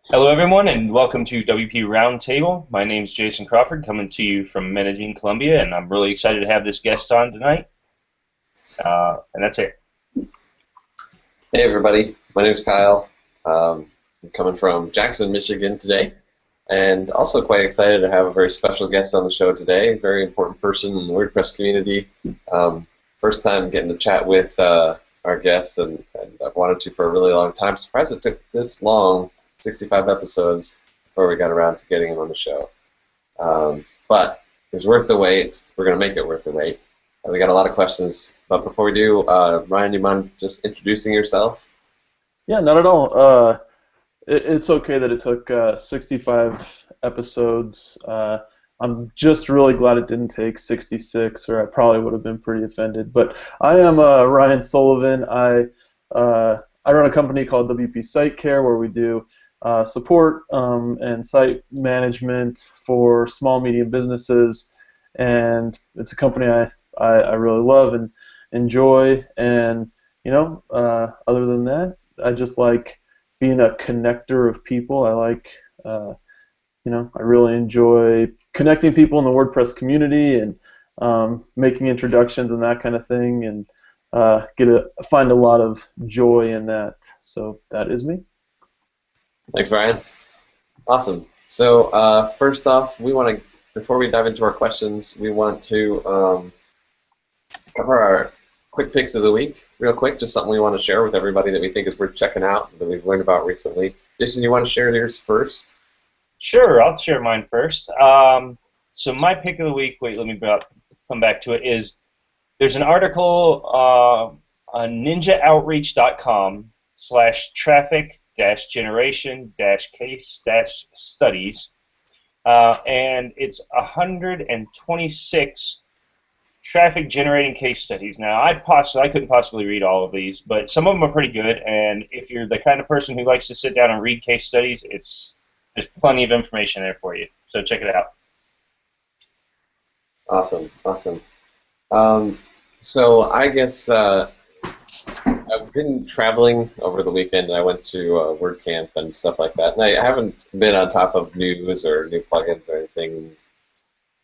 Hello, everyone, and welcome to WP Roundtable. My name is Jason Crawford, coming to you from Medellin, Colombia, and I'm really excited to have this guest on tonight. And that's it. Hey everybody, my name is Kyle. I'm coming from Jackson, Michigan today, and also quite excited to have a very special guest on the show today. A very important person in the WordPress community. First time getting to chat with our guest, and I've wanted to for a really long time. Surprised it took this long, 65 episodes, before we got around to getting him on the show. But it was worth the wait. We're going to make it worth the wait. We got a lot of questions, but before we do, Ryan, do you mind just introducing yourself? Yeah, not at all. It's okay that it took 65 episodes. I'm just really glad it didn't take 66, or I probably would have been pretty offended. But I am Ryan Sullivan. I run a company called WP Site Care, where we do support and site management for small, medium businesses, and it's a company I really love and enjoy. And other than that, I just like being a connector of people. I like, I really enjoy connecting people in the WordPress community and making introductions and that kind of thing, and find a lot of joy in that. So that is me. Thanks, Ryan. Awesome. So first off, before we dive into our questions, we want to cover our quick picks of the week real quick, just something we want to share with everybody that we think is worth checking out, that we've learned about recently. Jason, you want to share yours first? Sure, I'll share mine first. So my pick of the week, wait, let me come back to it, is there's an article on ninjaoutreach.com/traffic-generation-case-studies, and it's 126 traffic generating case studies. Now, I couldn't possibly read all of these, but some of them are pretty good, and if you're the kind of person who likes to sit down and read case studies, there's plenty of information there for you. So check it out. Awesome, awesome. So I guess I've been traveling over the weekend. I went to WordCamp and stuff like that, and I haven't been on top of news or new plugins or anything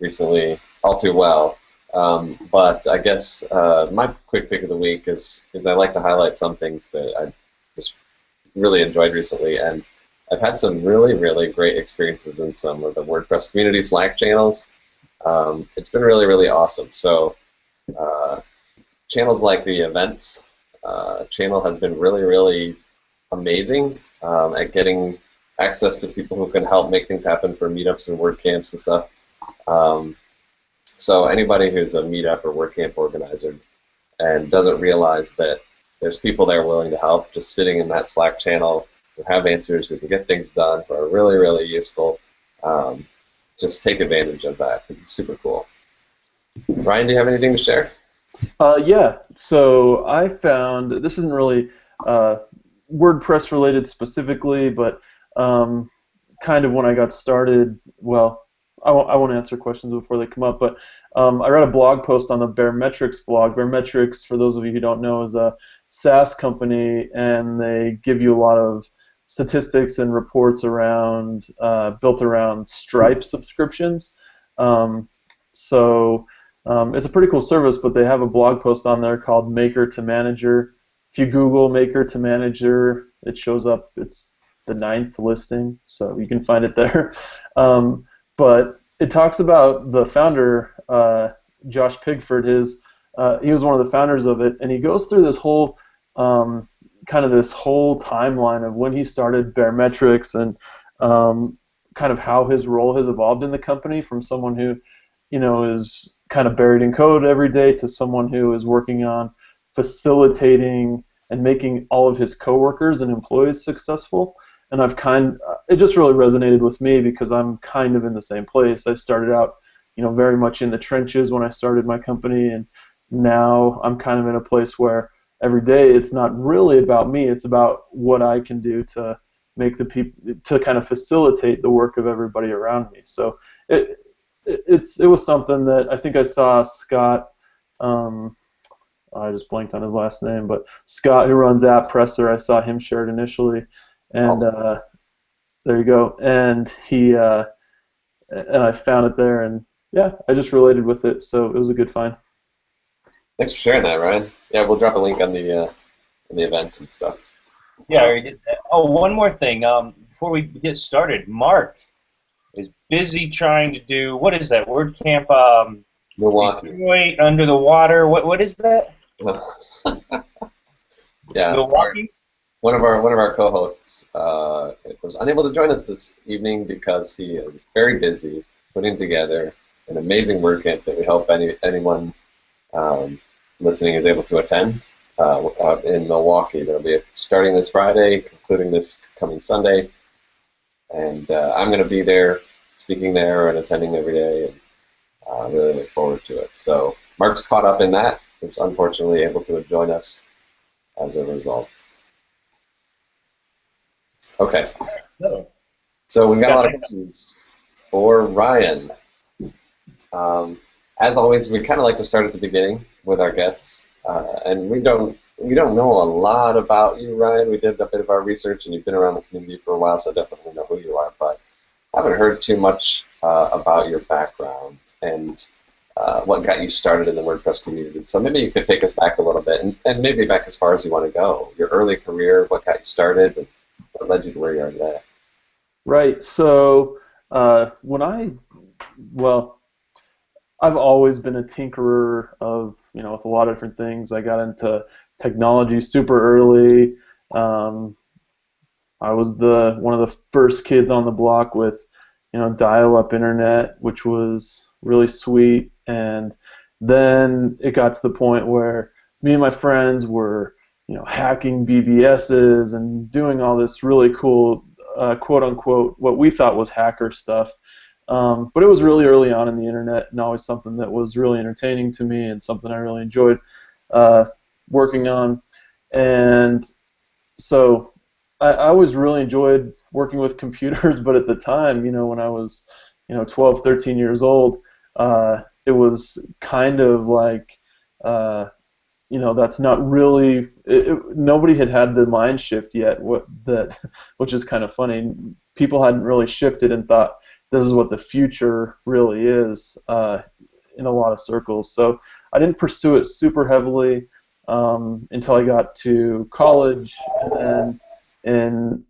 recently all too well. But I guess my quick pick of the week is I like to highlight some things that I just really enjoyed recently, and I've had some really, really great experiences in some of the WordPress community Slack channels. It's been really, really awesome. So channels like the events channel has been really, really amazing at getting access to people who can help make things happen for meetups and WordCamps and stuff. So anybody who's a meetup or WordCamp organizer and doesn't realize that there's people there willing to help, just sitting in that Slack channel who have answers, who can get things done, who are really, really useful, just take advantage of that. It's super cool. Ryan, do you have anything to share? Yeah, so I found, this isn't really WordPress related specifically, but kind of when I got started, well, I won't answer questions before they come up, but I read a blog post on the Baremetrics blog. Baremetrics, for those of you who don't know, is a SaaS company, and they give you a lot of statistics and reports around built around Stripe subscriptions. It's a pretty cool service, but they have a blog post on there called Maker to Manager. If you Google Maker to Manager, it shows up. It's the 9th listing, so you can find it there. But it talks about the founder, Josh Pigford. He was one of the founders of it, and he goes through this whole this whole timeline of when he started Baremetrics and kind of how his role has evolved in the company, from someone who is kind of buried in code every day to someone who is working on facilitating and making all of his coworkers and employees successful. And it just really resonated with me because I'm kind of in the same place. I started out, very much in the trenches when I started my company, and now I'm kind of in a place where every day it's not really about me. It's about what I can do to make to kind of facilitate the work of everybody around me. So it was something that I think I saw Scott. I just blanked on his last name, but Scott, who runs AppPresser, I saw him share it initially, and There you go. And and I found it there, and yeah, I just related with it, so it was a good find. Thanks for sharing that, Ryan. Yeah, we'll drop a link on the event and stuff. Yeah, I already did that. Oh, one more thing. Before we get started, Mark is busy trying to do, what is that, WordCamp? Milwaukee. Detroit, under the water. What is that? Yeah. Milwaukee? One of our co-hosts was unable to join us this evening because he is very busy putting together an amazing WordCamp that we hope anyone listening is able to attend out in Milwaukee. That'll be starting this Friday, concluding this coming Sunday, and I'm going to be there, speaking there and attending every day, and really look forward to it. So Mark's caught up in that, which unfortunately able to join us as a result. Okay. So we've got a lot of questions for Ryan. As always, we kind of like to start at the beginning with our guests, and we don't know a lot about you, Ryan. We did a bit of our research, and you've been around the community for a while, so I definitely know who you are. But I haven't heard too much about your background and what got you started in the WordPress community. So maybe you could take us back a little bit, and maybe back as far as you want to go. Your early career, what got you started, and what led you to where you are today. Right. So I've always been a tinkerer of, with a lot of different things. I got into technology super early. I was one of the first kids on the block with, dial-up internet, which was really sweet. And then it got to the point where me and my friends were, hacking BBSs and doing all this really cool, quote-unquote, what we thought was hacker stuff. But it was really early on in the internet, and always something that was really entertaining to me and something I really enjoyed working on. And so I always really enjoyed working with computers, but at the time, when I was 12, 13 years old, it was kind of like that's not really. Nobody had the mind shift yet. Which is kind of funny. People hadn't really shifted and thought this is what the future really is in a lot of circles. So I didn't pursue it super heavily until I got to college, and then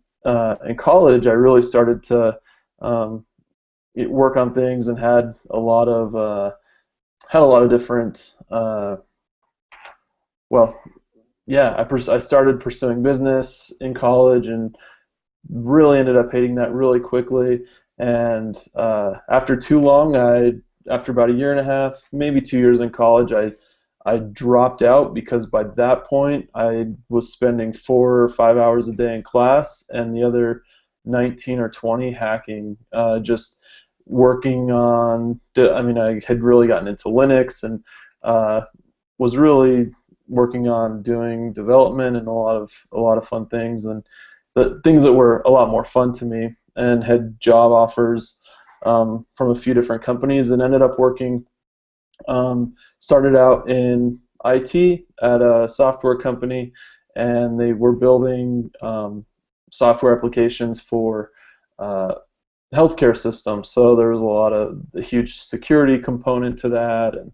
in college I really started to work on things and had a lot of different. I started pursuing business in college and really ended up hating that really quickly. And after too long, after about a year and a half, maybe 2 years in college, I dropped out because by that point I was spending 4 or 5 hours a day in class and the other 19 or 20 hacking, just working on. I had really gotten into Linux and was really working on doing development and a lot of fun things, and the things that were a lot more fun to me, and had job offers from a few different companies, and ended up working. Started out in IT at a software company, and they were building software applications for healthcare systems. So there was a huge security component to that, and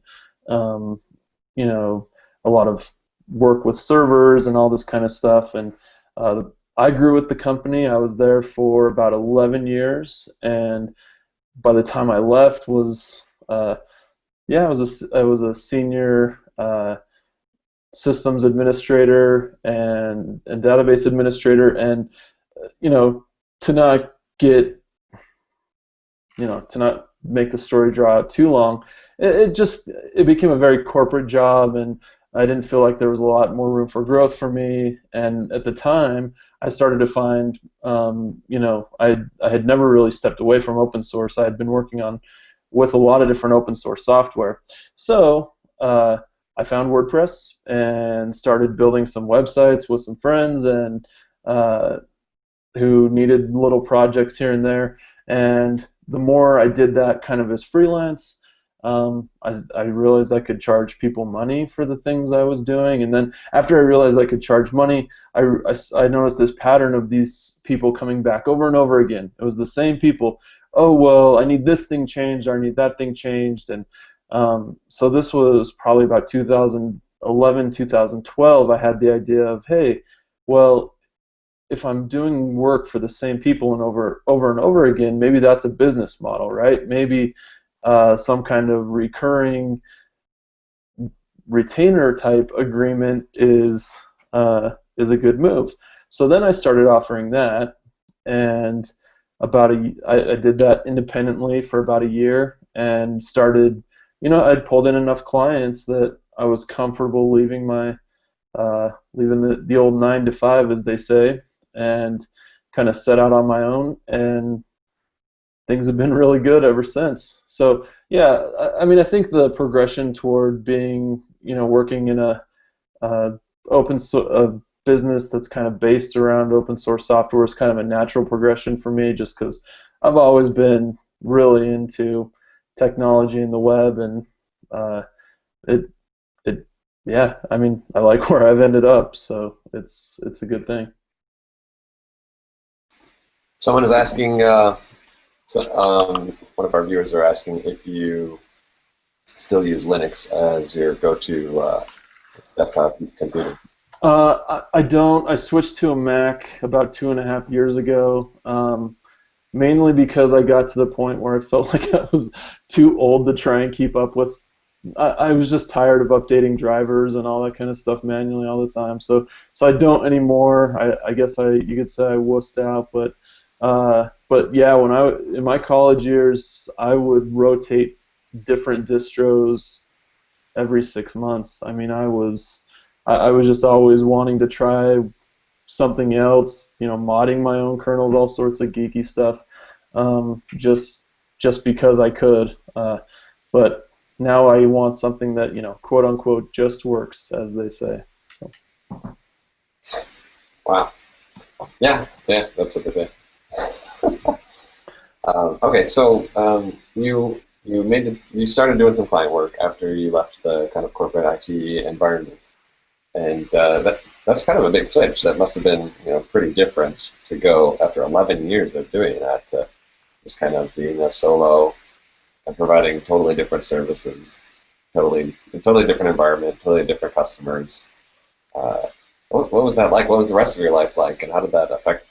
a lot of work with servers and all this kind of stuff. And I grew with the company. I was there for about 11 years, and by the time I left I was a senior systems administrator and database administrator, and to not make the story draw out too long, it became a very corporate job, and I didn't feel like there was a lot more room for growth for me. And at the time, I started to find, I had never really stepped away from open source. I had been working with a lot of different open source software. So I found WordPress and started building some websites with some friends and who needed little projects here and there. And the more I did that kind of as freelance, I realized I could charge people money for the things I was doing, and then after I realized I could charge money, I noticed this pattern of these people coming back over and over again. It was the same people. Oh, well, I need this thing changed, or I need that thing changed, and so this was probably about 2011, 2012. I had the idea of, hey, well, if I'm doing work for the same people and over and over again, maybe that's a business model, right? Maybe some kind of recurring retainer type agreement is a good move. So then I started offering that, and I did that independently for about a year, and started, I'd pulled in enough clients that I was comfortable leaving the old 9 to 5, as they say, and kind of set out on my own, and things have been really good ever since. So yeah, I mean, I think the progression toward being, working in a a business that's kind of based around open source software is kind of a natural progression for me, just because I've always been really into technology and the web, and it yeah, I mean, I like where I've ended up, so it's a good thing. Someone is asking, one of our viewers are asking if you still use Linux as your go-to desktop computer. I don't. I switched to a Mac about 2.5 years ago, mainly because I got to the point where I felt like I was too old to try and keep up with. I was just tired of updating drivers and all that kind of stuff manually all the time. So I don't anymore. I guess you could say I wussed out, but yeah, in my college years, I would rotate different distros every 6 months. I mean, I was just always wanting to try something else, modding my own kernels, all sorts of geeky stuff, just because I could. But now I want something that, quote unquote, just works, as they say. So. Wow. Yeah, that's what they say. Okay, so you started doing some client work after you left the kind of corporate IT environment, and that's kind of a big switch. That must have been pretty different to go after 11 years of doing that to just kind of being a solo and providing totally different services, totally different environment, totally different customers. What was that like? What was the rest of your life like, and how did that affect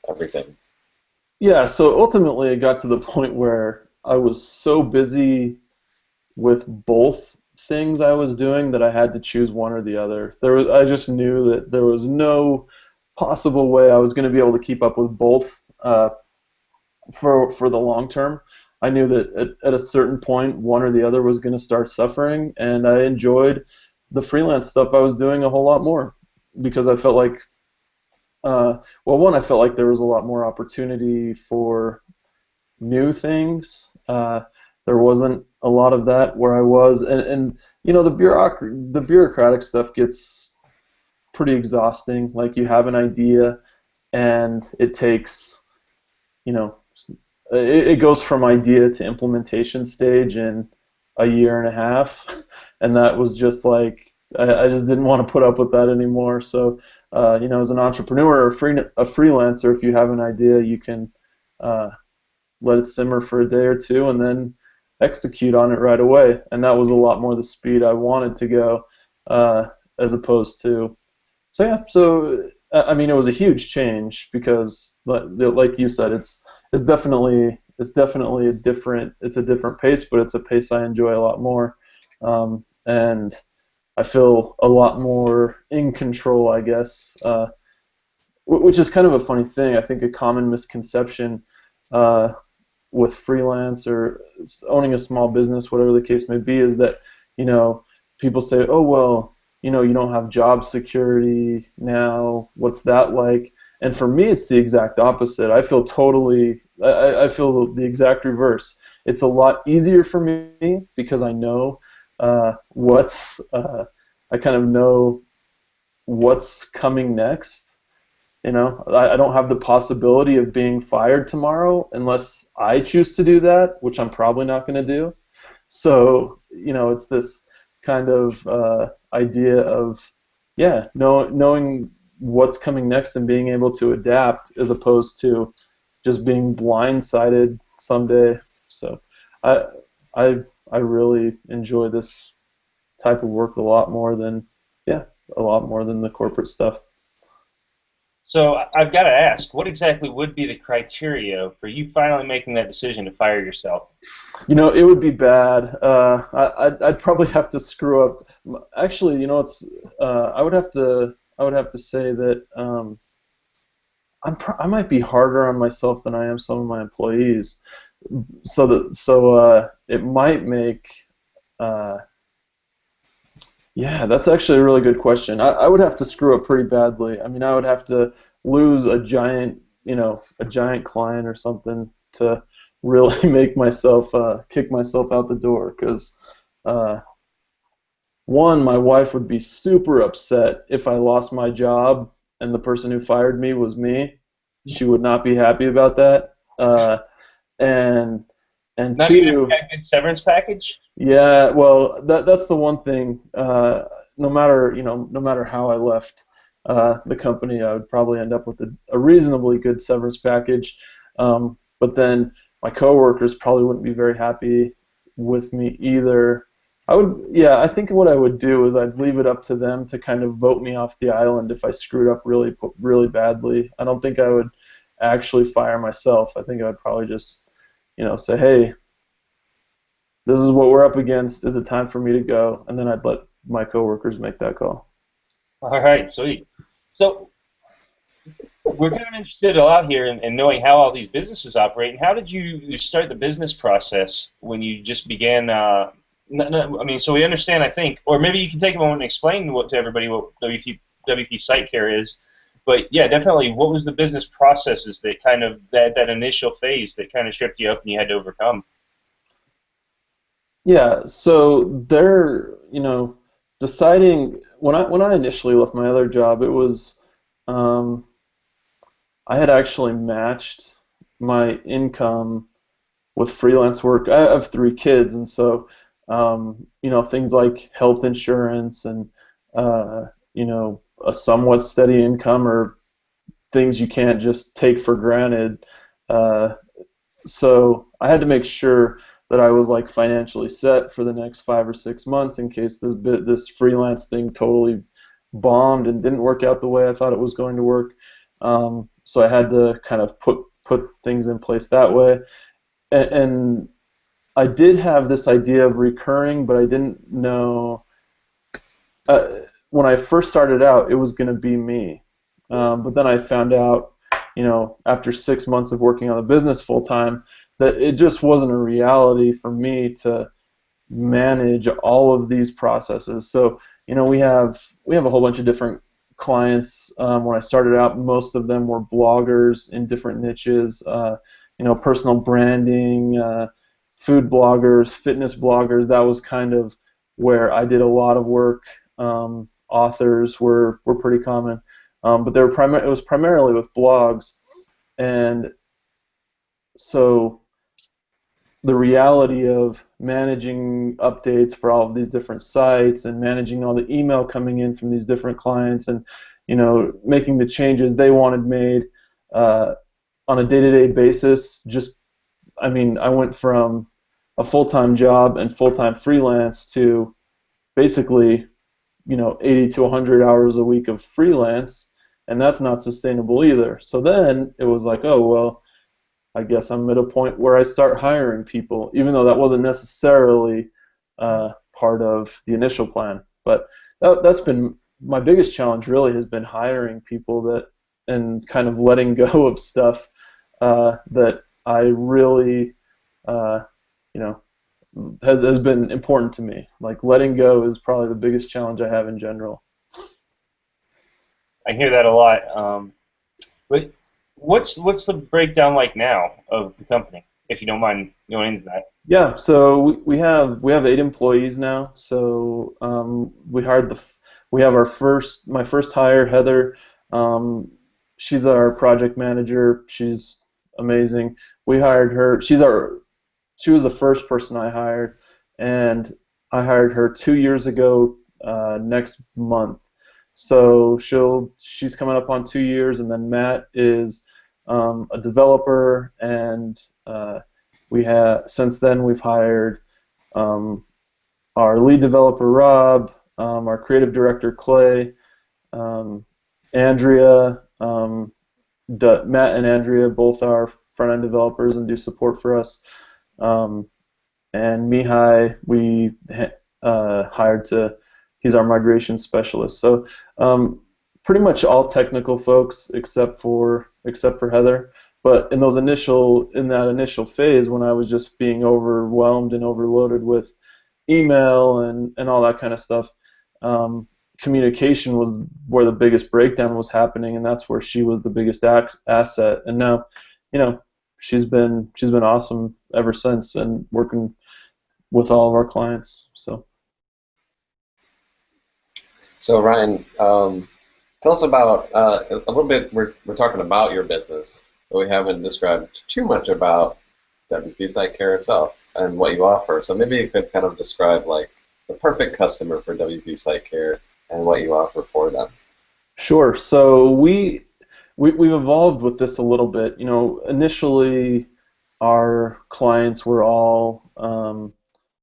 everything? Yeah, so ultimately it got to the point where I was so busy with both things I was doing that I had to choose one or the other. I just knew that there was no possible way I was going to be able to keep up with both for the long term. I knew that at a certain point, one or the other was going to start suffering, and I enjoyed the freelance stuff I was doing a whole lot more because I felt like, I felt like there was a lot more opportunity for new things. There wasn't a lot of that where I was, and the bureaucratic stuff gets pretty exhausting. Like, you have an idea, and it takes, it goes from idea to implementation stage in a year and a half, and that was just like, I just didn't want to put up with that anymore. So, as an entrepreneur or a freelancer, if you have an idea, you can let it simmer for a day or two and then execute on it right away. And that was a lot more the speed I wanted to go, as opposed to. So yeah, I mean, it was a huge change because, like you said, it's definitely a different pace, but it's a pace I enjoy a lot more, and I feel a lot more in control, I guess, which is kind of a funny thing. I think a common misconception with freelance or owning a small business, whatever the case may be, is that people say, oh, well, you don't have job security now. What's that like? And for me, it's the exact opposite. I feel I feel the exact reverse. It's a lot easier for me because I know I kind of know what's coming next. I don't have the possibility of being fired tomorrow unless I choose to do that, which I'm probably not going to do. So, it's this kind of idea of, knowing what's coming next and being able to adapt as opposed to just being blindsided someday. So, I I I really enjoy this type of work a lot more than the corporate stuff. So I've got to ask, what exactly would be the criteria for you finally making that decision to fire yourself? It would be bad. I'd probably have to screw up. Actually, it's I would have to say that I might be harder on myself than I am some of my employees. So it might make. Uh, yeah, that's actually a really good question. I would have to screw up pretty badly. I mean, I would have to lose a giant client or something to really make myself kick myself out the door. Because one, my wife would be super upset if I lost my job and the person who fired me was me. She would not be happy about that. And Not even if you two, got a good severance package? yeah, well, that's the one thing. No matter how I left the company, I would probably end up with a reasonably good severance package. But then my coworkers probably wouldn't be very happy with me either. I think what I would do is I'd leave it up to them to kind of vote me off the island if I screwed up really badly. I don't think I would actually fire myself. I think I would probably just, say, hey, this is what we're up against. Is it time for me to go? And then I'd let my coworkers make that call. All right, sweet. So we're kind of interested a lot here in knowing how all these businesses operate. And how did you start the business process when you just began? So we understand, I think, or maybe you can take a moment and explain to everybody what WP Site Care is. But yeah, definitely, what was the business processes that kind of that initial phase that kind of tripped you up and you had to overcome? Yeah, so they're, deciding when I initially left my other job, it was um, I had actually matched my income with freelance work. I have 3 kids, and so things like health insurance and a somewhat steady income are things you can't just take for granted. Uh, so I had to make sure that I was like financially set for the next 5 or 6 months in case this freelance thing totally bombed and didn't work out the way I thought it was going to work. So I had to kind of put things in place that way, and I did have this idea of recurring, but I didn't know when I first started out it was going to be me. But then I found out, after 6 months of working on the business full time, that it just wasn't a reality for me to manage all of these processes. So, we have a whole bunch of different clients. When I started out, most of them were bloggers in different niches. Personal branding, food bloggers, fitness bloggers. That was kind of where I did a lot of work. Authors were pretty common, but it was primarily with blogs, and so the reality of managing updates for all of these different sites and managing all the email coming in from these different clients and making the changes they wanted made on a day-to-day basis. I went from a full-time job and full-time freelance to basically 80 to 100 hours a week of freelance, and that's not sustainable either. So then it was like, oh, well, I guess I'm at a point where I start hiring people, even though that wasn't necessarily part of the initial plan. But that's been my biggest challenge. Really, has been hiring people and kind of letting go of stuff that I really, has been important to me. Like letting go is probably the biggest challenge I have in general. I hear that a lot. But what's the breakdown like now of the company, if you don't mind going into that? Yeah, so we have 8 employees now. So we have my first hire, Heather. She's our project manager. She's amazing. We hired her. She was the first person I hired. and I hired her 2 years ago next month. So she's coming up on 2 years, and then Matt is a developer, and we have since then we've hired our lead developer Rob, our creative director Clay, Andrea. Matt and Andrea both are front-end developers and do support for us. And Mihai, we hired he's our migration specialist. So pretty much all technical folks except for Heather. But in that initial phase, when I was just being overwhelmed and overloaded with email and all that kind of stuff, communication was where the biggest breakdown was happening, and that's where she was the biggest asset. And now, she's been awesome ever since, and working with all of our clients. So Ryan, tell us about a little bit. We're talking about your business, but we haven't described too much about WP Site Care itself and what you offer. So maybe you could kind of describe like the perfect customer for WP Site Care and what you offer for them. Sure. So we've evolved with this a little bit. Initially our clients were all,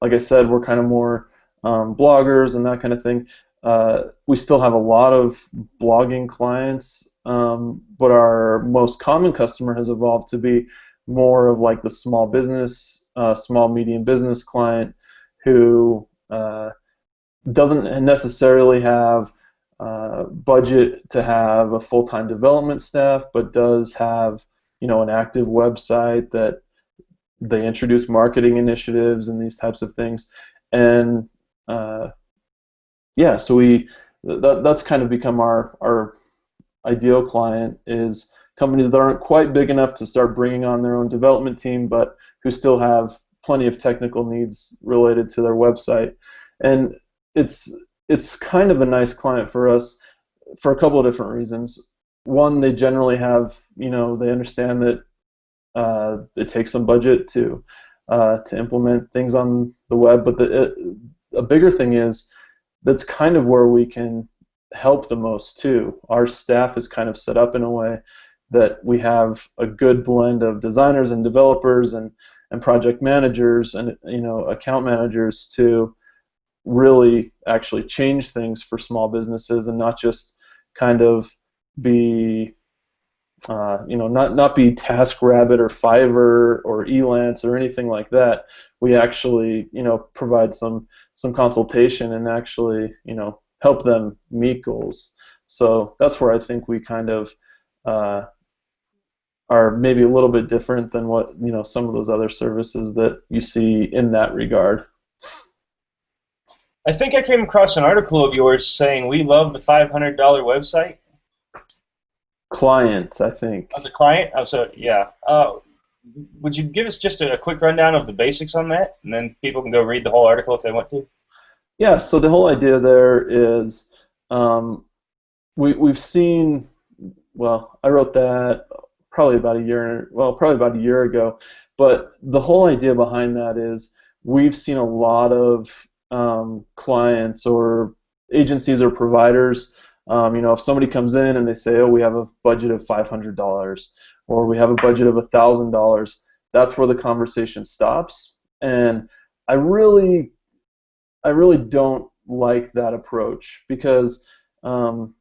like I said, we're kind of more bloggers and that kind of thing. We still have a lot of blogging clients, but our most common customer has evolved to be more of like the small medium business client who doesn't necessarily have budget to have a full-time development staff, but does have an active website that they introduce marketing initiatives and these types of things. And so that's kind of become our ideal client, is companies that aren't quite big enough to start bringing on their own development team, but who still have plenty of technical needs related to their website. And it's kind of a nice client for us for a couple of different reasons. One, they generally have, they understand that it takes some budget to implement things on the web, but a bigger thing is that's kind of where we can help the most too. Our staff is kind of set up in a way that we have a good blend of designers and developers and project managers and account managers to really actually change things for small businesses, and not just kind of be not be TaskRabbit or Fiverr or Elance or anything like that. We actually provide some consultation and actually help them meet goals. So that's where I think we kind of are maybe a little bit different than what some of those other services that you see in that regard. I think I came across an article of yours saying we love the $500 website. Client, I think. The client? Oh, so yeah. Would you give us just a quick rundown of the basics on that, and then people can go read the whole article if they want to? Yeah. So the whole idea there is we've seen. Well, I wrote that probably about a year ago. But the whole idea behind that is we've seen a lot of clients or agencies or providers. If somebody comes in and they say, "Oh, we have a budget of $500," or "We have a budget of $1,000," that's where the conversation stops. And I really don't like that approach, because the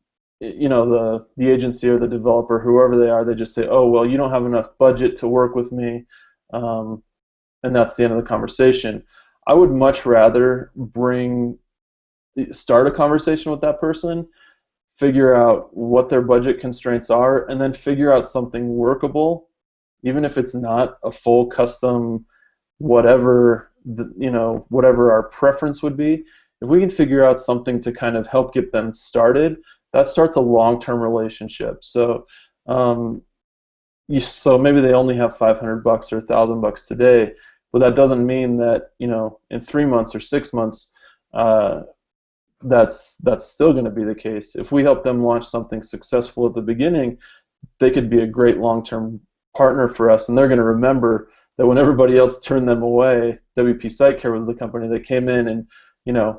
agency or the developer, whoever they are, they just say, "Oh, well, you don't have enough budget to work with me," and that's the end of the conversation. I would much rather start a conversation with that person, figure out what their budget constraints are, and then figure out something workable, even if it's not a full custom whatever our preference would be. If we can figure out something to kind of help get them started, that starts a long-term relationship. So so maybe they only have $500 or $1,000 today, but that doesn't mean that in 3 months or 6 months that's still going to be the case. If we help them launch something successful at the beginning, they could be a great long-term partner for us, and they're going to remember that when everybody else turned them away, WP Site Care was the company that came in and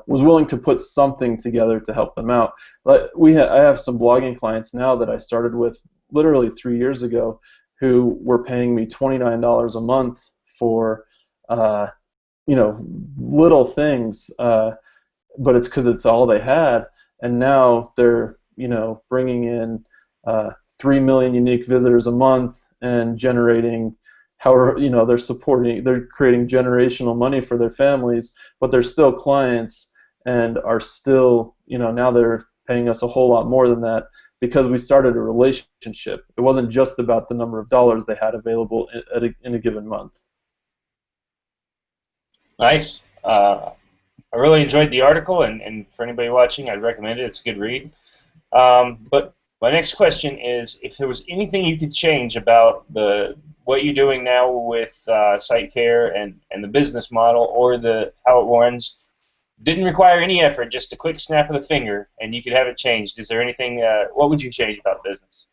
was willing to put something together to help them out. But I have some blogging clients now that I started with literally 3 years ago who were paying me $29 a month for little things, but it's because it's all they had, and now they're bringing in 3 million unique visitors a month and generating, however, they're creating generational money for their families, but they're still clients and are still, now they're paying us a whole lot more than that because we started a relationship. It wasn't just about the number of dollars they had available in a given month. Nice. I really enjoyed the article, and for anybody watching, I'd recommend it. It's a good read. But my next question is, if there was anything you could change about what you're doing now with Site Care and the business model, or how it runs, didn't require any effort, just a quick snap of the finger, and you could have it changed. Is there anything? What would you change about business?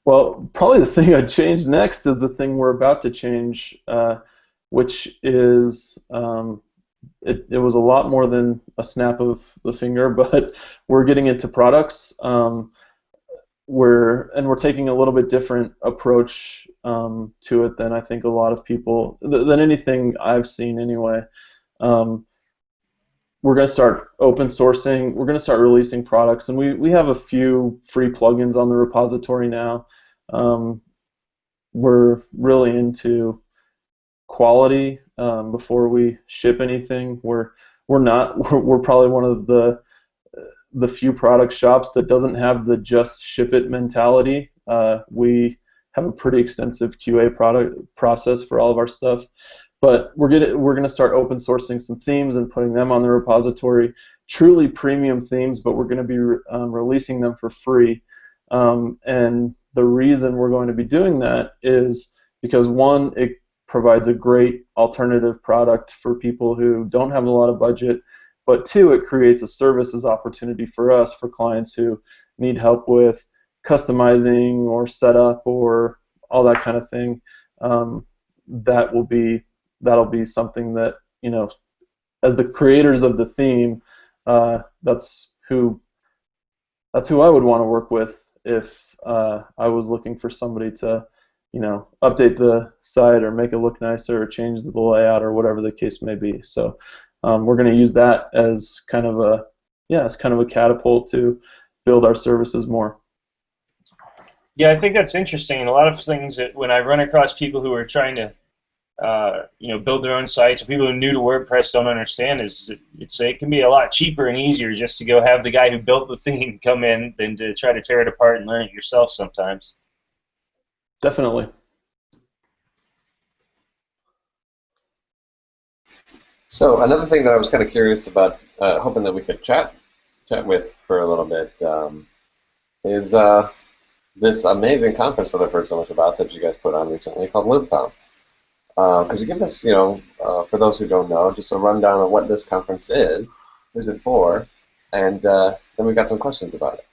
Well, probably the thing I'd change next is the thing we're about to change, which is it was a lot more than a snap of the finger, but we're getting into products. We're taking a little bit different approach to it than I think a lot of people, than anything I've seen anyway. We're going to start open sourcing. We're going to start releasing products, and we have a few free plugins on the repository now. We're really into quality before we ship anything. We're probably one of the few product shops that doesn't have the just ship it mentality. We have a pretty extensive QA process for all of our stuff, but we're gonna start open sourcing some themes and putting them on the repository. Truly premium themes, but we're going to be releasing them for free. And the reason we're going to be doing that is because, one, it provides a great alternative product for people who don't have a lot of budget, but two, it creates a services opportunity for us, for clients who need help with customizing or setup or all that kind of thing. That'll be something that, as the creators of the theme, that's who I would want to work with if I was looking for somebody to update the site or make it look nicer or change the layout or whatever the case may be. So we're going to use that as kind of a catapult to build our services more. Yeah, I think that's interesting. And a lot of things that when I run across people who are trying to build their own sites, or people who are new to WordPress don't understand is it can be a lot cheaper and easier just to go have the guy who built the theme come in than to try to tear it apart and learn it yourself sometimes. Definitely. So another thing that I was kind of curious about, hoping that we could chat with for a little bit, is this amazing conference that I've heard so much about that you guys put on recently called LoopConf. Could you give us, for those who don't know, just a rundown of what this conference is, who's it for, and then we've got some questions about it.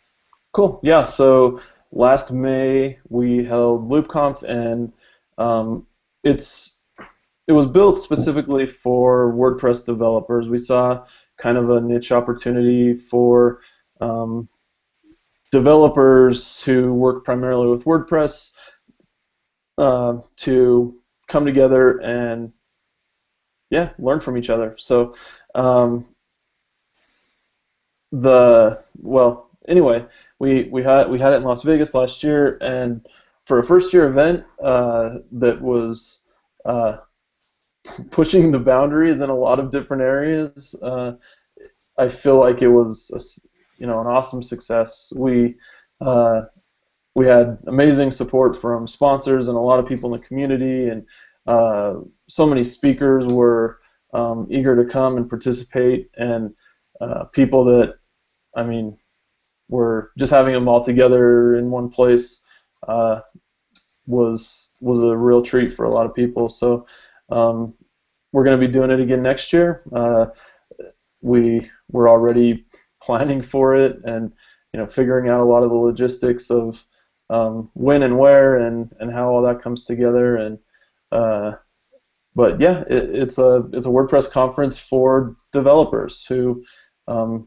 Cool. Yeah. So last May we held LoopConf, and it was built specifically for WordPress developers. We saw kind of a niche opportunity for developers who work primarily with WordPress to come together and learn from each other. So anyway, we had it in Las Vegas last year, and for a first-year event that was pushing the boundaries in a lot of different areas, I feel like it was an awesome success. We had amazing support from sponsors and a lot of people in the community, and so many speakers were eager to come and participate, and people that, were just having them all together in one place was a real treat for a lot of people. So we're going to be doing it again next year. We're already planning for it, and figuring out a lot of the logistics of when and where and how all that comes together, and but yeah, it's a WordPress conference for developers who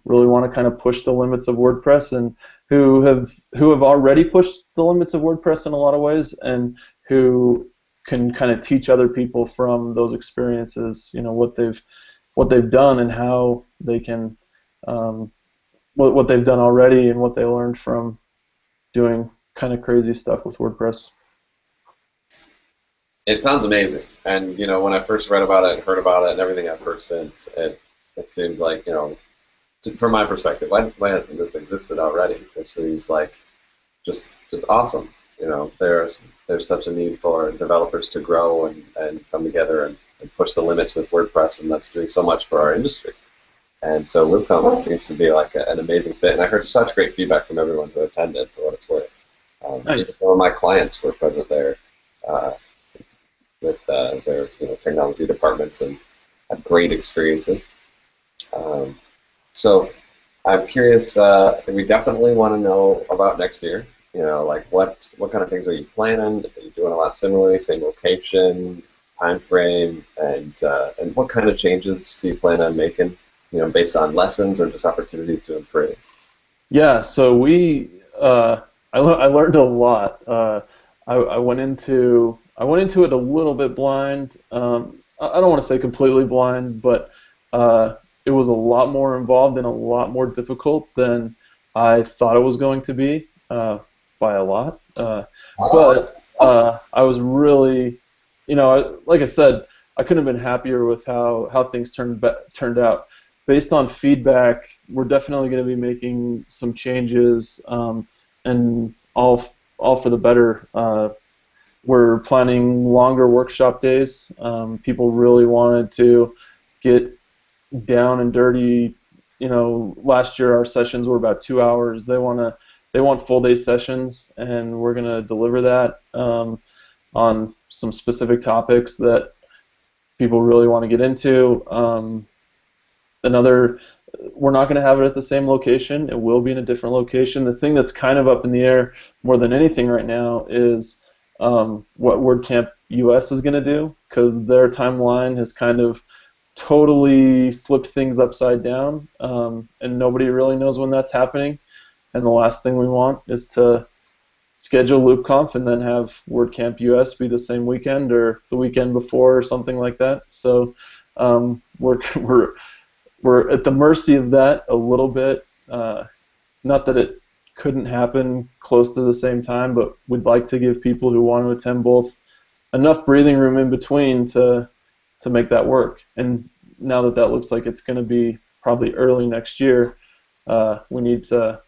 really want to kind of push the limits of WordPress, and who have already pushed the limits of WordPress in a lot of ways, and who can kind of teach other people from those experiences, what they've done and how they can what they've done already and what they learned from doing kind of crazy stuff with WordPress. It sounds amazing, and when I first read about it, heard about it, and everything I've heard since, it seems like from my perspective, why hasn't this existed already? It seems like just awesome. There's such a need for developers to grow and come together and push the limits with WordPress, and that's doing so much for our industry. And so LoopConf seems to be like an amazing fit, and I heard such great feedback from everyone who attended, for what it's worth. Nice. Even some of my clients were present there with their technology departments and had great experiences. So I'm curious. We definitely want to know about next year. Like what kind of things are you planning? Are you doing a lot similarly, same location, time frame, and what kind of changes do you plan on making? Based on lessons or just opportunities to improve? Yeah, so I learned a lot. I went into it a little bit blind. I don't want to say completely blind, but it was a lot more involved and a lot more difficult than I thought it was going to be, by a lot. But I was really, like I said, I couldn't have been happier with how things turned out. Based on feedback, we're definitely going to be making some changes, and all for the better. We're planning longer workshop days. People really wanted to get down and dirty. Last year our sessions were about 2 hours. They want full day sessions, and we're going to deliver that on some specific topics that people really want to get into. We're not going to have it at the same location. It will be in a different location. The thing that's kind of up in the air more than anything right now is what WordCamp US is going to do, because their timeline has kind of totally flipped things upside down, and nobody really knows when that's happening. And the last thing we want is to schedule LoopConf and then have WordCamp US be the same weekend or the weekend before or something like that. So we're at the mercy of that a little bit. Not that it couldn't happen close to the same time, but we'd like to give people who want to attend both enough breathing room in between to make that work. And now that looks like it's going to be probably early next year, we need to,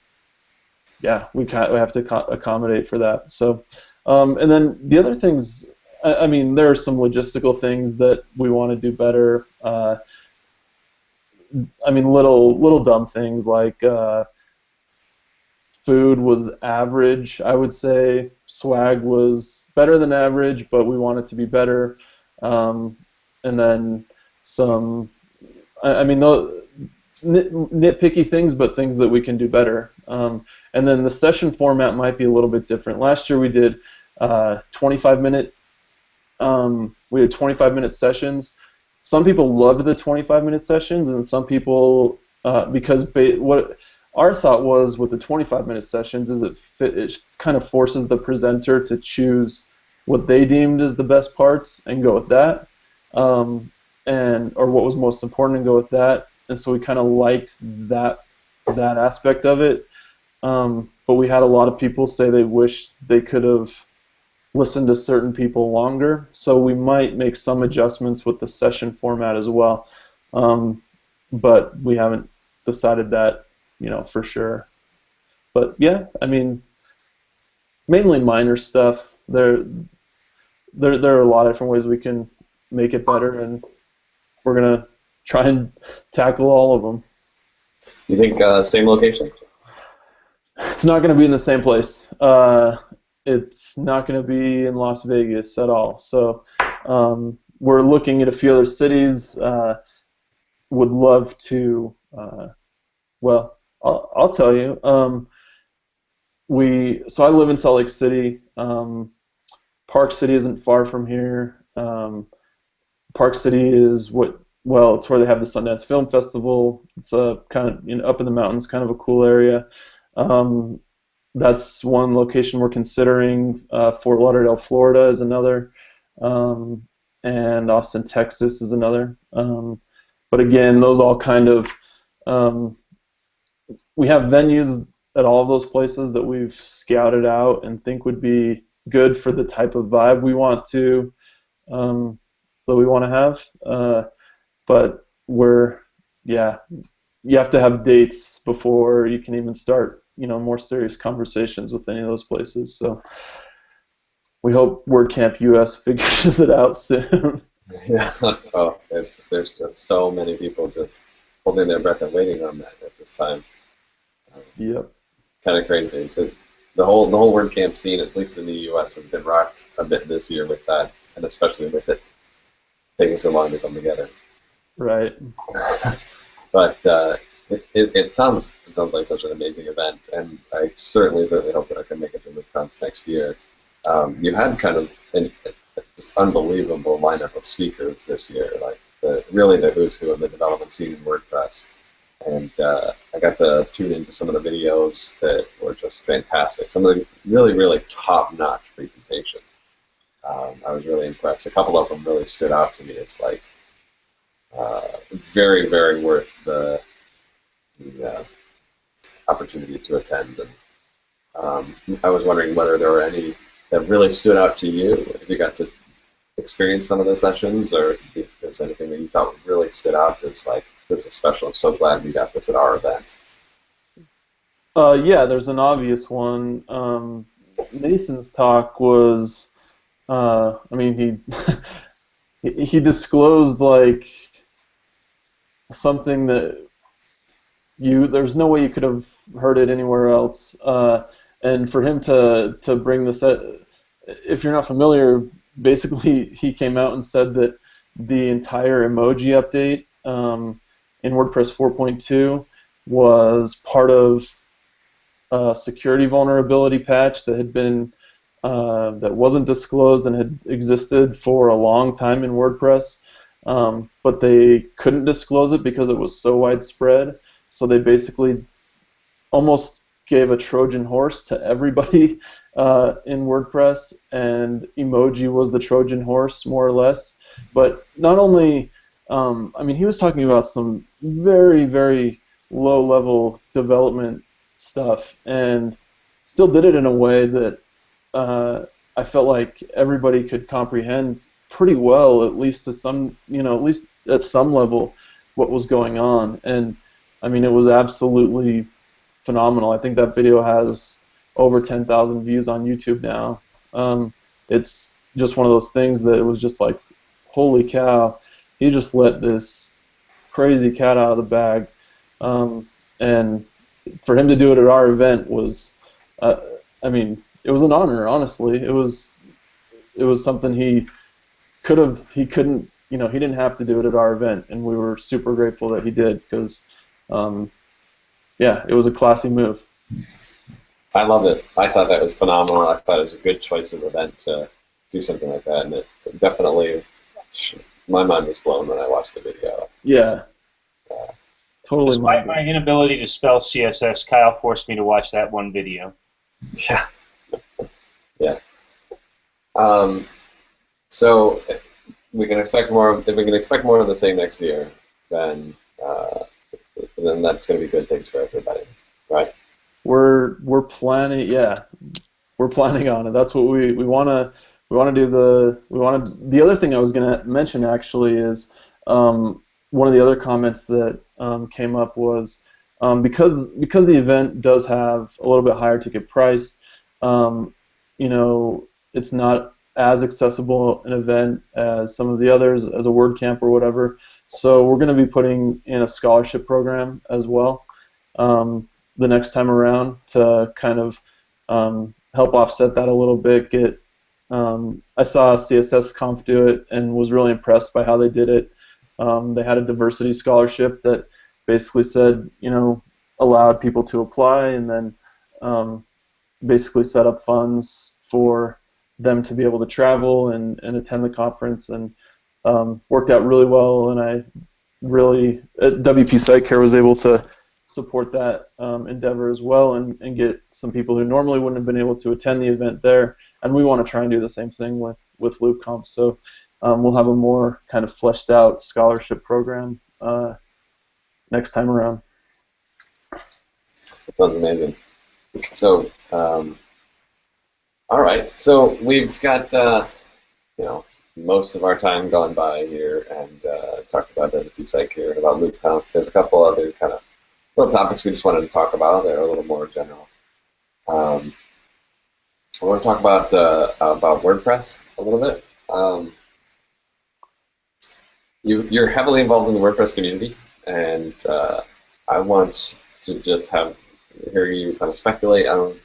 we have to accommodate for that. So, and then the other things, I mean, there are some logistical things that we want to do better. I mean, little dumb things like food was average, I would say. Swag was better than average, but we want it to be better. And then some, I mean, nitpicky things, but things that we can do better. And then the session format might be a little bit different. Last year we did 25-minute. We had 25-minute sessions. Some people loved the 25-minute sessions, and some people, because what our thought was with the 25-minute sessions is it kind of forces the presenter to choose what they deemed as the best parts and go with that, or what was most important and go with that. And so we kind of liked that aspect of it. But we had a lot of people say they wish they could have listened to certain people longer, so we might make some adjustments with the session format as well. But we haven't decided that, for sure. But yeah, I mean, mainly minor stuff. There are a lot of different ways we can make it better, and we're gonna try and tackle all of them. You think same location? It's not going to be in the same place. It's not going to be in Las Vegas at all. So we're looking at a few other cities. Would love to. Well, I'll tell you. So I live in Salt Lake City. Park City isn't far from here. Park City is it's where they have the Sundance Film Festival. It's kind of up in the mountains, kind of a cool area. That's one location we're considering. Fort Lauderdale, Florida is another, and Austin, Texas is another. But again, those all kind of we have venues at all of those places that we've scouted out and think would be good for the type of vibe we want to have. But you have to have dates before you can even start, more serious conversations with any of those places. So we hope WordCamp US figures it out soon. Yeah. Oh, there's just so many people just holding their breath and waiting on that at this time. Yep. Kind of crazy. The whole WordCamp scene, at least in the U.S., has been rocked a bit this year with that, and especially with it taking so long to come together. Right. But it sounds like such an amazing event, and I certainly hope that I can make it to LoopConf next year. You had kind of an just unbelievable lineup of speakers this year, like really the who's who of the development scene in WordPress. And I got to tune into some of the videos that were just fantastic. Some of the really, really top-notch presentations. I was really impressed. A couple of them really stood out to me as like very, very worth the opportunity to attend. And I was wondering whether there were any that really stood out to you. If you got to experience some of the sessions, or if there's anything that you thought really stood out as like, this is special. I'm so glad we got this at our event. Yeah, there's an obvious one. Mason's talk was, he he disclosed like something that there's no way you could have heard it anywhere else. And for him to bring this up, if you're not familiar, basically he came out and said that the entire emoji update in WordPress 4.2 was part of a security vulnerability patch that had been that wasn't disclosed and had existed for a long time in WordPress, but they couldn't disclose it because it was so widespread. So they basically almost gave a Trojan horse to everybody in WordPress, and emoji was the Trojan horse, more or less. But not only, he was talking about some very, very low-level development stuff, and still did it in a way that I felt like everybody could comprehend pretty well, at least to some, at least at some level, what was going on. And it was absolutely phenomenal. I think that video has over 10,000 views on YouTube now. It's just one of those things that it was just like, holy cow, he just let this crazy cat out of the bag. And for him to do it at our event was, it was an honor, honestly. It was something he couldn't, he didn't have to do it at our event, and we were super grateful that he did, because it was a classy move. I love it. I thought that was phenomenal. I thought it was a good choice of event to do something like that, and it definitely, my mind was blown when I watched the video. Yeah. Totally. Despite my inability to spell CSS, Kyle forced me to watch that one video. Yeah. Yeah. So we can expect more. If we can expect more of the same next year, then that's going to be good things for everybody, right? We're planning. Yeah, we're planning on it. That's what we want to. We want to do the other thing I was going to mention actually is one of the other comments that came up was because the event does have a little bit higher ticket price, it's not as accessible an event as some of the others, as a WordCamp or whatever. So we're going to be putting in a scholarship program as well the next time around to kind of help offset that a little bit. I saw CSS Conf do it and was really impressed by how they did it. They had a diversity scholarship that basically said, allowed people to apply, and then basically set up funds for them to be able to travel and attend the conference. And worked out really well, and I really, WP Site Care was able to support that endeavor as well, and get some people who normally wouldn't have been able to attend the event there. And we want to try and do the same thing with LoopConf. So we'll have a more kind of fleshed out scholarship program next time around. That sounds amazing. So, all right. So we've got most of our time gone by here, and talked about WP Site Care and about LoopConf. There's a couple other kind of little topics we just wanted to talk about. They're a little more general. I want to talk about WordPress a little bit. You're heavily involved in the WordPress community, and I want to just hear you kind of speculate on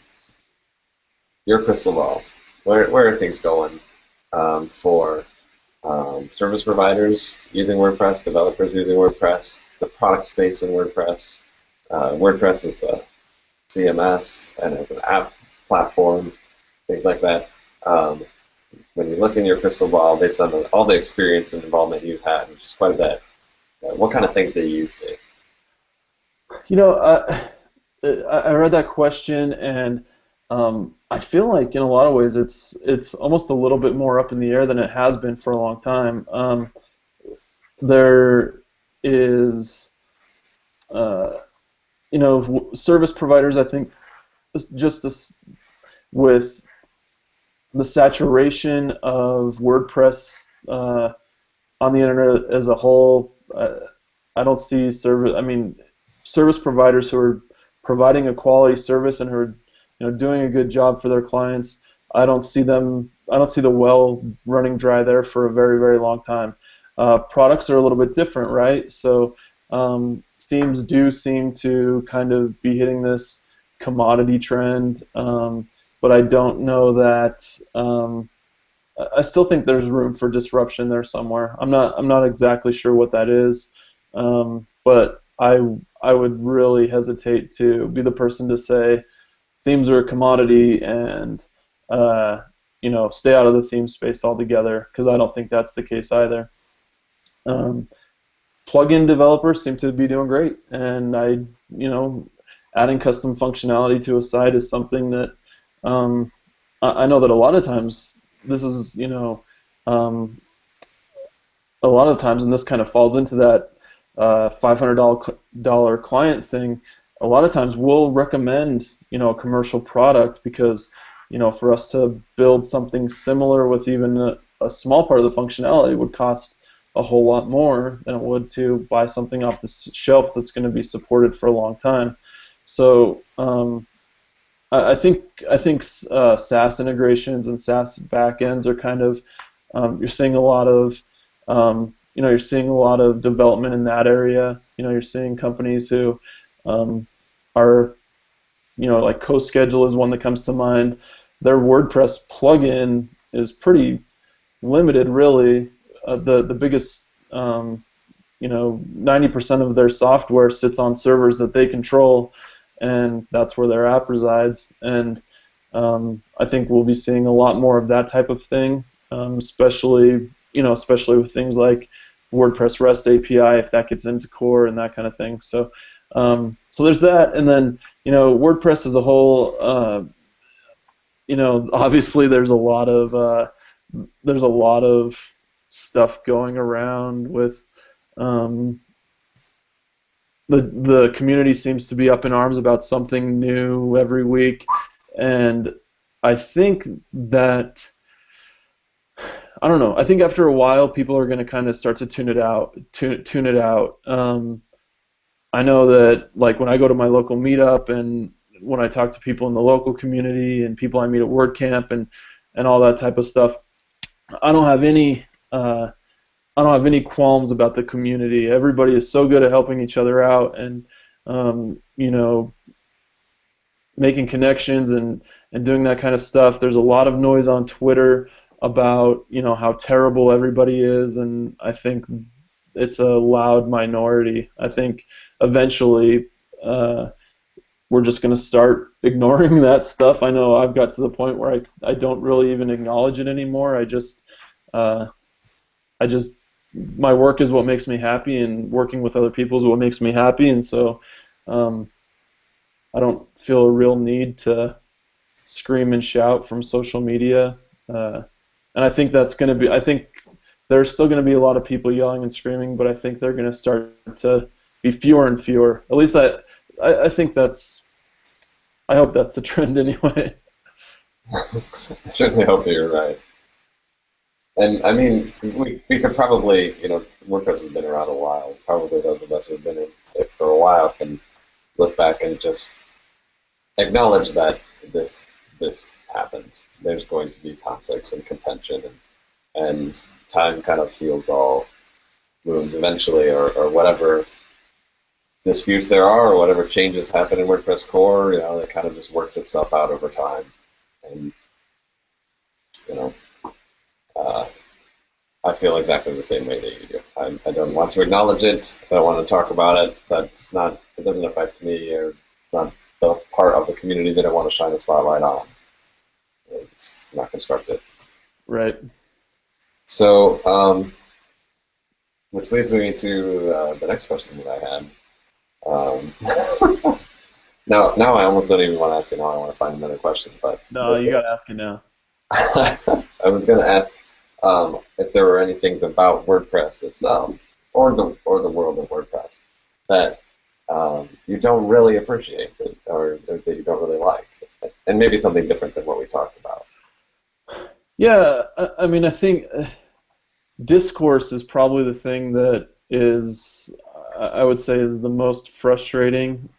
your crystal ball. Where are things going for service providers using WordPress, developers using WordPress, the product space in WordPress? WordPress is a CMS and as an app platform, things like that. When you look in your crystal ball, based on all the experience and involvement you've had, which is quite a bit, what kind of things do you see? I read that question, and I feel like in a lot of ways it's almost a little bit more up in the air than it has been for a long time. There is, service providers, I think, with the saturation of WordPress on the internet as a whole, I don't see service providers who are providing a quality service and who are doing a good job for their clients. I don't see the well running dry there for a very, very long time. Products are a little bit different, right? So themes do seem to kind of be hitting this commodity trend, but I don't know that. I still think there's room for disruption there somewhere. I'm not exactly sure what that is, but I would really hesitate to be the person to say themes are a commodity and stay out of the theme space altogether, because I don't think that's the case either. Plugin developers seem to be doing great, and adding custom functionality to a site is something that I know that a lot of times this is a lot of times, and this kind of falls into that $500 client thing. A lot of times we'll recommend a commercial product because for us to build something similar with even a small part of the functionality would cost a whole lot more than it would to buy something off the shelf that's going to be supported for a long time. So I think SaaS integrations and SaaS backends are kind of you're seeing a lot of development in that area. You're seeing companies who are like CoSchedule is one that comes to mind. Their WordPress plugin is pretty limited, really. The biggest 90% of their software sits on servers that they control, and that's where their app resides. And I think we'll be seeing a lot more of that type of thing, especially with things like WordPress REST API, if that gets into core and that kind of thing. So there's that, and then WordPress as a whole. Obviously there's a lot of stuff going around with the community seems to be up in arms about something new every week, and I think that I don't know. I think after a while, people are going to kind of start to tune it out. I know that, like, when I go to my local meetup and when I talk to people in the local community and people I meet at WordCamp and all that type of stuff, I don't have any qualms about the community. Everybody is so good at helping each other out and making connections and doing that kind of stuff. There's a lot of noise on Twitter about how terrible everybody is, and I think it's a loud minority. I think eventually we're just going to start ignoring that stuff. I know I've got to the point where I don't really even acknowledge it anymore. I just my work is what makes me happy, and working with other people is what makes me happy, and so I don't feel a real need to scream and shout from social media. And I think that's going to be, I think there's still going to be a lot of people yelling and screaming, but I think they're going to start to be fewer and fewer. At least I think that's, I hope that's the trend anyway. I certainly hope that you're right. And I mean, we could probably, WordPress has been around a while. Probably those of us who've been in it for a while can look back and just acknowledge that this happens. There's going to be conflicts and contention, and time kind of heals all wounds eventually, or whatever disputes there are, or whatever changes happen in WordPress core, it kind of just works itself out over time. And I feel exactly the same way that you do. I don't want to acknowledge it. I don't want to talk about it. It doesn't affect me, or not the part of the community that I want to shine a spotlight on. It's not constructive. Right. So, which leads me to the next question that I had. Now I almost don't even want to ask it now. I want to find another question, but no, you got to ask it now. I was going to ask if there were any things about WordPress itself, or the world of WordPress, that you don't really appreciate, or that you don't really like, and maybe something different than what we talked about. Yeah, I mean, I think discourse is probably the thing that is, I would say, is the most frustrating,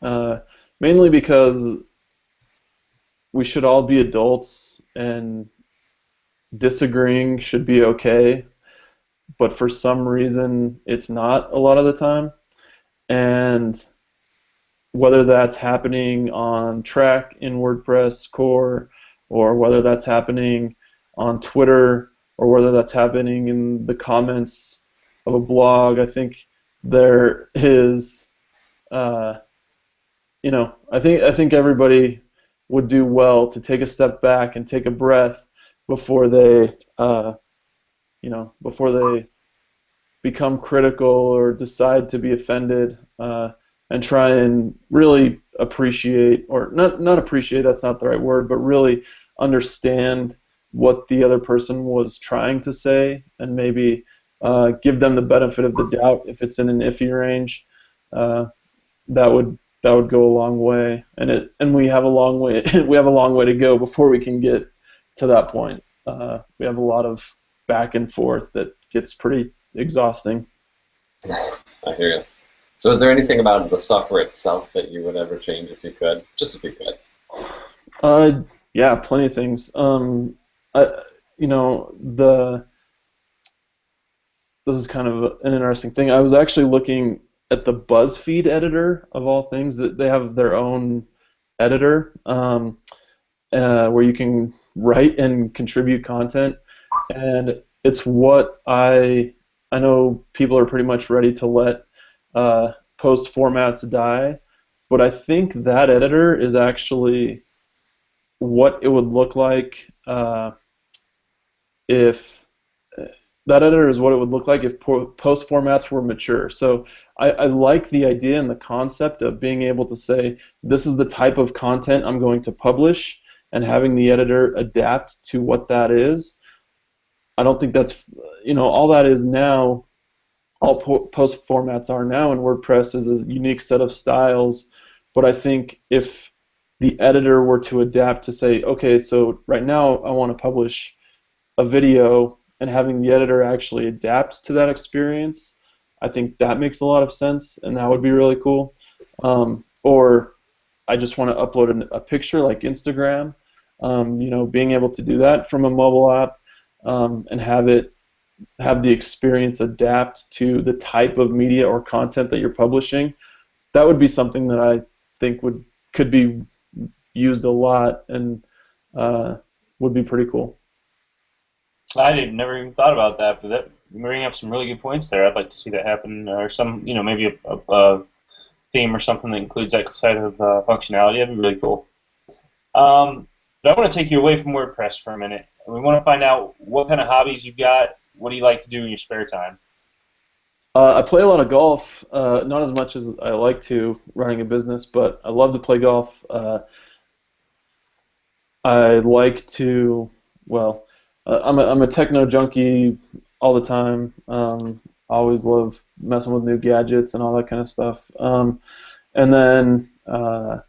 mainly because we should all be adults, and disagreeing should be okay, but for some reason it's not a lot of the time. And whether that's happening on track in WordPress core, or whether that's happening on Twitter, or whether that's happening in the comments of a blog, I think there is, I think everybody would do well to take a step back and take a breath before they, before they become critical or decide to be offended, and try and really appreciate, or not appreciate, that's not the right word, but really understand what the other person was trying to say, and maybe give them the benefit of the doubt if it's in an iffy range. That would go a long way, and we have a long way to go before we can get to that point. We have a lot of back and forth that gets pretty exhausting. I hear you. So is there anything about the software itself that you would ever change if you could? Just if you could. Yeah, plenty of things. This is kind of an interesting thing. I was actually looking at the BuzzFeed editor, of all things, that they have their own editor where you can write and contribute content, and it's what I know people are pretty much ready to let post formats die, but I think that editor is actually what it would look like if post formats were mature. So I like the idea and the concept of being able to say, this is the type of content I'm going to publish, and having the editor adapt to what that is. I don't think that's, all that is now, all post formats are now in WordPress is a unique set of styles, but I think if the editor were to adapt to say, okay, so right now I want to publish a video, and having the editor actually adapt to that experience, I think that makes a lot of sense, and that would be really cool. Or I just want to upload a picture like Instagram, being able to do that from a mobile app, and have the experience adapt to the type of media or content that you're publishing. That would be something that I think could be used a lot, and would be pretty cool. I never even thought about that, but you bring up some really good points there. I'd like to see that happen, or some, maybe a theme or something that includes that side of functionality. That'd be really cool. But I want to take you away from WordPress for a minute. We want to find out what kind of hobbies you've got. What do you like to do in your spare time? I play a lot of golf, not as much as I like to running a business, but I love to play golf. I like to, well, I'm a techno junkie all the time. I always love messing with new gadgets and all that kind of stuff. And then I'm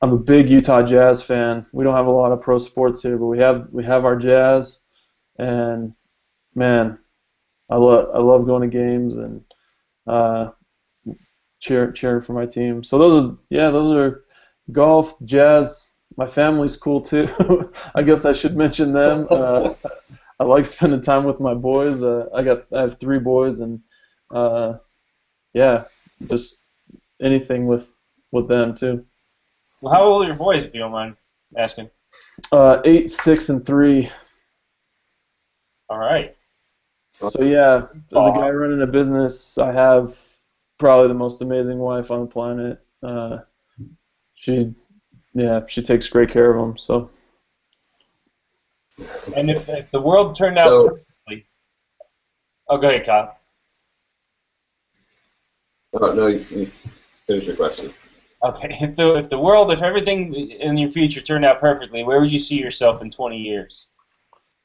a big Utah Jazz fan. We don't have a lot of pro sports here, but we have our Jazz, and man, I love going to games and uh, cheering for my team. So those are golf, jazz. My family's cool too. I guess I should mention them. I like spending time with my boys. I have three boys, and uh, yeah, just anything with them too. Well, how old are your boys, if you don't mind asking? 8, 6, and 3. All right. So yeah, as a Aw. guy running a business, I have probably the most amazing wife on the planet. She she takes great care of them. So And if the world turned out So, perfectly, oh, go ahead, Kyle. oh, no, you finish your question. Okay, if everything in your future turned out perfectly, where would you see yourself in 20 years?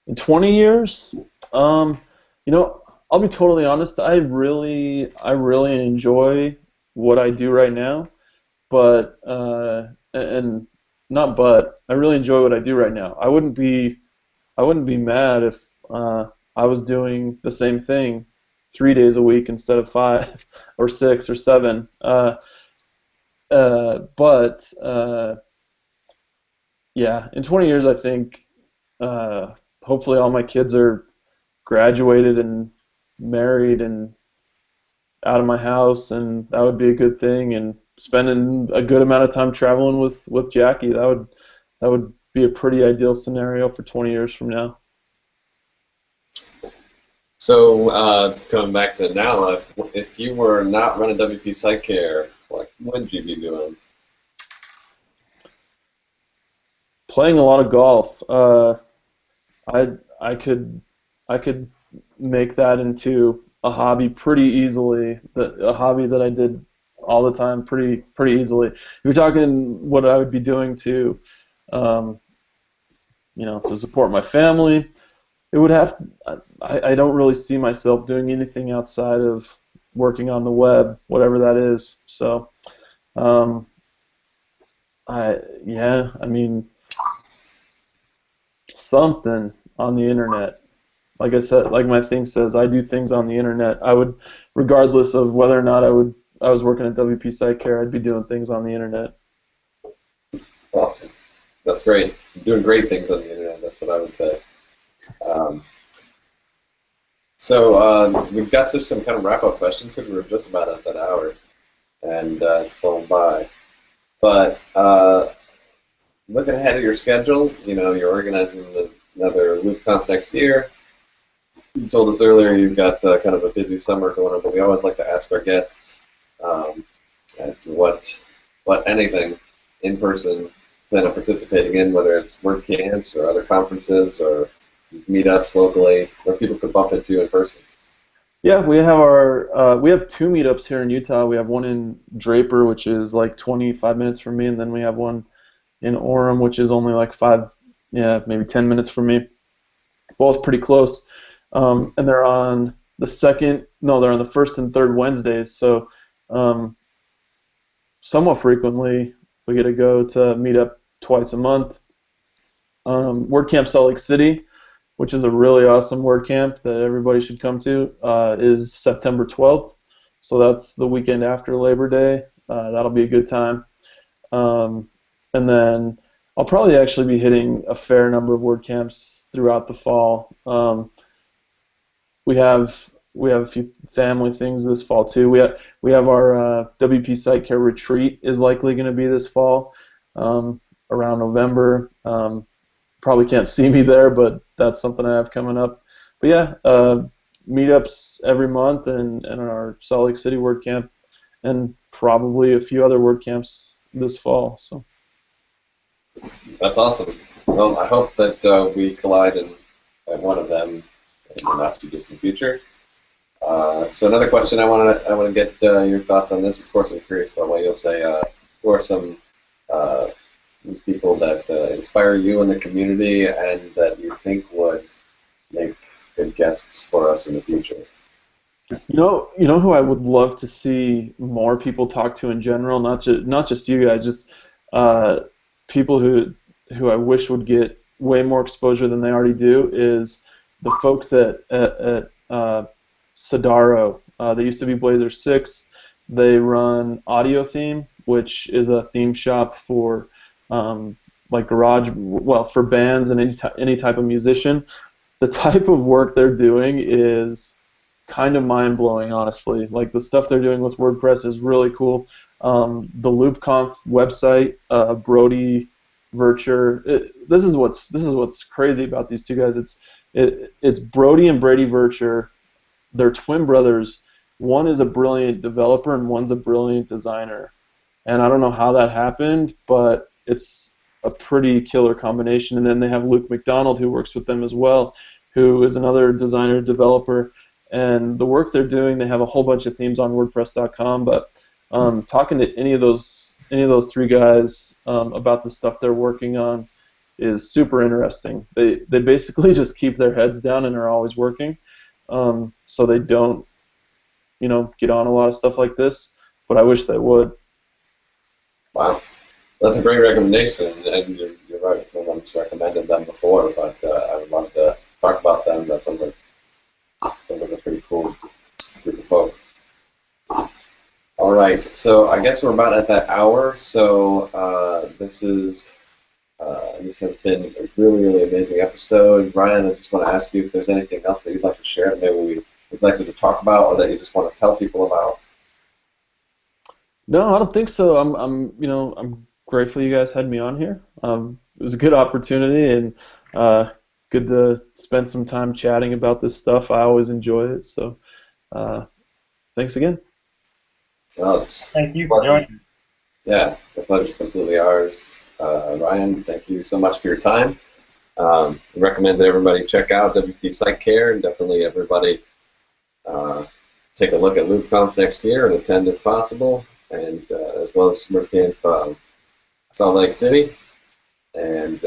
in 20 years, you know, I'll be totally honest. I really enjoy what I do right now, but and not but I really enjoy what I do right now. I wouldn't be mad if I was doing the same thing 3 days a week instead of 5 or 6 or 7. But yeah, in 20 years, I think hopefully all my kids are graduated and married and out of my house, and that would be a good thing. And spending a good amount of time traveling with Jackie, that would be a pretty ideal scenario for 20 years from now. So, coming back to now, if you were not running WP Site Care, what would you be doing? Playing a lot of golf. I could make that into a hobby pretty easily. A hobby that I did all the time pretty easily. If you're talking what I would be doing to um, to support my family, it would have to. I don't really see myself doing anything outside of working on the web, whatever that is. So, um, I mean, something on the internet. Like I said, like my thing says, I do things on the internet. I would, regardless of whether or not I was working at WP Site Care, I'd be doing things on the internet. Awesome. That's great. You're doing great things on the internet, that's what I would say. Um, so, we've got some kind of wrap-up questions because we're just about at that hour, and it's flown by. But looking ahead at your schedule, you're organizing another LoopConf next year. You told us earlier you've got kind of a busy summer going on, but we always like to ask our guests um, what anything in person plan on participating in, whether it's work camps or other conferences or meetups locally, where people could bump into in person. Yeah, we have two meetups here in Utah. We have one in Draper, which is like 25 minutes from me, and then we have one in Orem, which is only like maybe 10 minutes from me. Both pretty close. And they're on they're on the first and third Wednesdays. So somewhat frequently we get to go to meet up twice a month. WordCamp Salt Lake City, which is a really awesome WordCamp that everybody should come to, is September 12th. So that's the weekend after Labor Day. That'll be a good time. And then I'll probably actually be hitting a fair number of WordCamps throughout the fall. We have a few family things this fall too. We have our WP Site Care retreat is likely going to be this fall, around November. Probably can't see me there, but that's something I have coming up. But yeah, meetups every month and our Salt Lake City WordCamp, and probably a few other WordCamps this fall. So That's awesome. Well, I hope that we collide in at one of them in the not too distant future. So another question I want to get your thoughts on this. Of course, I'm curious about what you'll say. Who are some people that inspire you in the community and that you think would make good guests for us in the future? You know who I would love to see more people talk to in general, not just you guys, just people who I wish would get way more exposure than they already do, is the folks at Sadaro. They used to be Blazor 6. They run Audio Theme, which is a theme shop for like garage, well, for bands and any type of musician. The type of work they're doing is kind of mind-blowing, honestly. Like, the stuff they're doing with WordPress is really cool. The LoopConf website, Brody Vircher. This is what's crazy about these two guys. It's Brody and Brady Vircher. They're twin brothers. One is a brilliant developer and one's a brilliant designer. And I don't know how that happened, but it's a pretty killer combination. And then they have Luke McDonald, who works with them as well, who is another designer developer. And the work they're doing, they have a whole bunch of themes on WordPress.com. But talking to any of those three guys about the stuff they're working on is super interesting. They basically just keep their heads down and are always working, so they don't, get on a lot of stuff like this. But I wish they would. Wow, that's a great recommendation, and you're right. No one's recommended them before, but I would love to talk about them. That sounds like a pretty cool group of folk. All right, so I guess we're about at that hour. So this has been a really, really amazing episode. Ryan, I just want to ask you if there's anything else that you'd like to share that maybe we'd like you to talk about, or that you just want to tell people about. No, I don't think so. I'm grateful you guys had me on here. It was a good opportunity, and good to spend some time chatting about this stuff. I always enjoy it. So, thanks again. Well, Thank you for joining. Yeah, the pleasure's completely ours. Ryan, thank you so much for your time. I recommend that everybody check out WP Site Care, and definitely everybody take a look at LoopConf next year and attend if possible, and as well as WordCamp Salt Lake City. And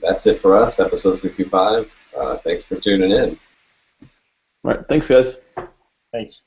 that's it for us, episode 65. Thanks for tuning in. All right, thanks, guys. Thanks.